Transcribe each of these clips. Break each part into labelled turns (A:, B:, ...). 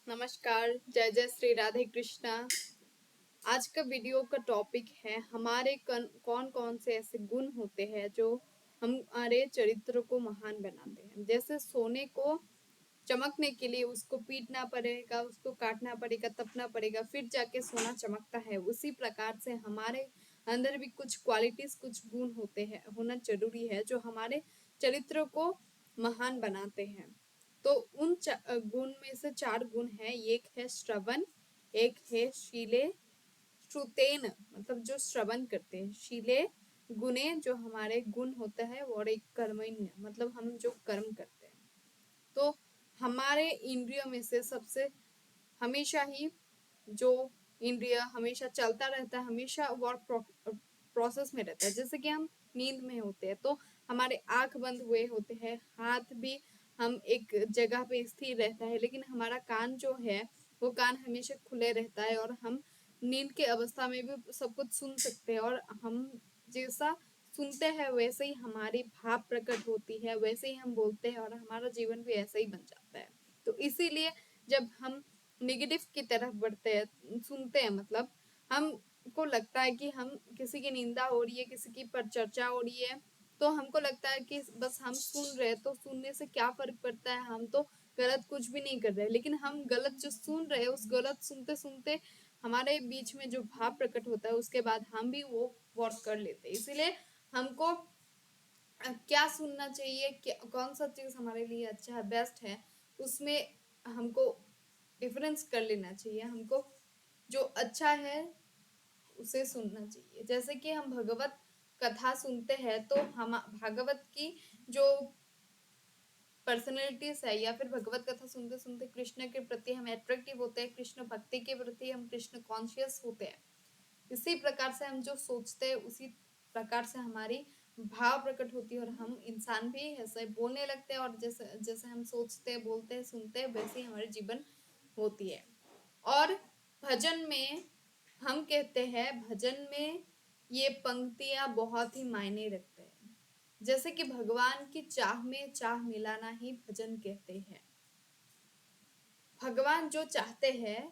A: नमस्कार, जय जय श्री राधे कृष्णा। आज का वीडियो का टॉपिक है हमारे कौन कौन से ऐसे गुण होते हैं जो हमारे चरित्र को महान बनाते हैं। जैसे सोने को चमकने के लिए उसको पीटना पड़ेगा, उसको काटना पड़ेगा, तपना पड़ेगा, फिर जाके सोना चमकता है। उसी प्रकार से हमारे अंदर भी कुछ क्वालिटीज, कुछ गुण होते हैं, होना जरूरी है जो हमारे चरित्र को महान बनाते हैं। तो उन गुण में से 4 गुण है। एक है श्रवण, एक है शीले, श्रुतेन मतलब जो श्रवण करते हैं, शीले गुणे जो हमारे गुण होता है, और एक कर्मण्य मतलब हम जो कर्म करते हैं। तो हमारे इंद्रियों में से सबसे हमेशा ही जो इंद्रिय हमेशा चलता रहता है, हमेशा वर्क प्रोसेस में रहता है। जैसे कि हम नींद में होते हैं तो हमारे आंख बंद हुए होते हैं, हाथ भी हम एक जगह पे स्थिर रहता है, लेकिन हमारा कान जो है वो कान हमेशा खुले रहता है, और हम नींद के अवस्था में भी सब कुछ सुन सकते हैं। और हम जैसा सुनते हैं वैसे ही हमारी भाव प्रकट होती है, वैसे ही हम बोलते हैं, और हमारा जीवन भी ऐसा ही बन जाता है। तो इसीलिए जब हम निगेटिव की तरफ बढ़ते हैं, सुनते हैं, मतलब हमको लगता है कि हम किसी की निंदा हो रही है, किसी की पर चर्चा हो रही है, तो हमको लगता है कि बस हम सुन रहे हैं, तो सुनने से क्या फर्क पड़ता है, हम तो गलत कुछ भी नहीं कर रहे। लेकिन हम गलत जो सुन रहे हैं, उस गलत सुनते सुनते हमारे बीच में जो भाव प्रकट होता है, उसके बाद हम भी वो वर्क कर लेते हैं। इसीलिए हमको क्या सुनना चाहिए, क्या कौन सा चीज हमारे लिए अच्छा है, बेस्ट है, उसमें हमको डिफरेंस कर लेना चाहिए। हमको जो अच्छा है उसे सुनना चाहिए। जैसे कि हम भगवत कथा सुनते हैं तो हम भागवत की जो पर्सनैलिटीज है, या फिर भगवत कथा सुनते सुनते कृष्ण के प्रति हम अट्रैक्टिव होते हैं, कृष्ण भक्ति के प्रति हम कृष्ण कॉन्शियस होते हैं। इसी प्रकार से हम जो सोचते हैं उसी प्रकार से हमारी भाव प्रकट होती है, और हम इंसान भी ऐसे बोलने लगते हैं, और जैसे जैसे हम सोचते हैं, बोलते हैं, सुनते हैं, वैसे ही हमारे जीवन होती है। और भजन में हम कहते हैं, भजन में ये पंक्तियां बहुत ही मायने रखते हैं। जैसे कि भगवान की चाह में चाह मिलाना ही भजन कहते हैं। भगवान जो चाहते हैं,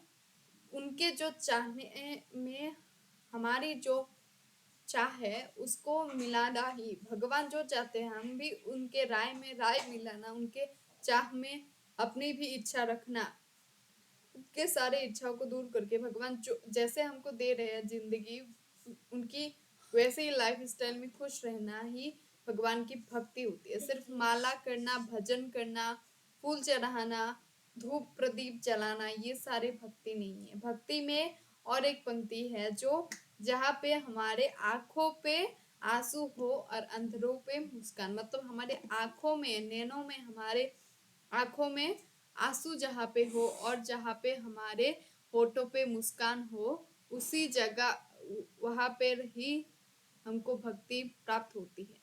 A: उनके जो चाहने में हमारी जो चाह है उसको मिलाना ही, भगवान जो चाहते हैं हम भी उनके राय में राय मिलाना, उनके चाह में अपनी भी इच्छा रखना, के सारे इच्छाओं को दूर करके भगवान जो जैसे हमको दे रहे हैं जिंदगी, उनकी वैसे ही लाइफ स्टाइल में खुश रहना ही भगवान की भक्ति होती है। सिर्फ माला करना, भजन करना, फूल चढ़ाना, धूप प्रदीप जलाना, ये सारे भक्ति नहीं है। भक्ति में और एक पंक्ति है जो जहाँ पे हमारे आंखों पे आंसू हो और अंधरों पे मुस्कान, मतलब हमारे आंखों में, नैनों में, हमारे आंखों में आंसू जहाँ पे हो और जहाँ पे हमारे होठों पे मुस्कान हो, उसी जगह वहां पर ही हमको भक्ति प्राप्त होती है।